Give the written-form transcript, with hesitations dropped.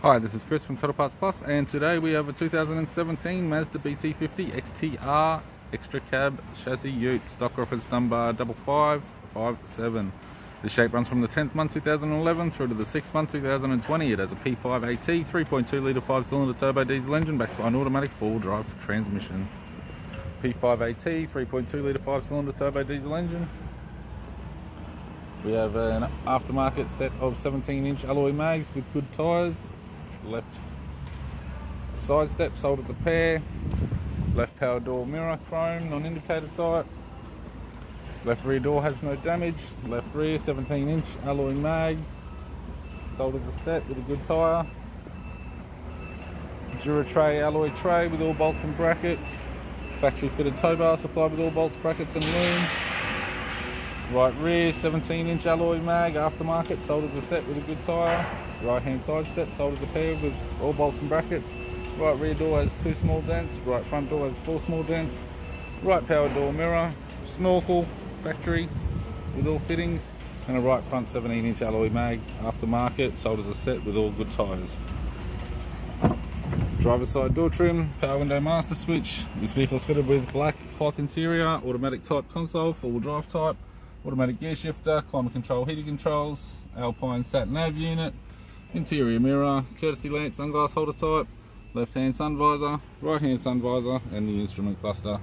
Hi, this is Chris from Total Parts Plus, and today we have a 2017 Mazda BT50 XTR extra cab chassis ute, stock reference number 5557. The shape runs from the 10th month 2011 through to the 6th month 2020. It has a P5AT 3.2 litre 5-cylinder turbo diesel engine backed by an automatic 4-drive transmission. P5AT 3.2 litre 5-cylinder turbo diesel engine. We have an aftermarket set of 17-inch alloy mags with good tyres. Left sidestep sold as a pair. Left power door mirror chrome, non-indicator type. Left rear door has no damage. Left rear 17-inch alloy mag sold as a set with a good tyre. Duratray alloy tray with all bolts and brackets. Factory fitted tow bar supplied with all bolts, brackets and loom. Right rear 17-inch alloy mag aftermarket sold as a set with a good tyre. Right hand side step sold as a pair with all bolts and brackets. Right rear door has 2 small dents. Right front door has 4 small dents. Right power door mirror, snorkel, factory with all fittings, and a right front 17-inch alloy mag aftermarket sold as a set with all good tyres. Driver's side door trim, power window master switch. This vehicle is fitted with black cloth interior, automatic type console, 4-wheel drive type, automatic gear shifter, climate control heating controls, Alpine sat nav unit, interior mirror, courtesy lamp, sunglass holder type, left hand sun visor, right hand sun visor, and the instrument cluster.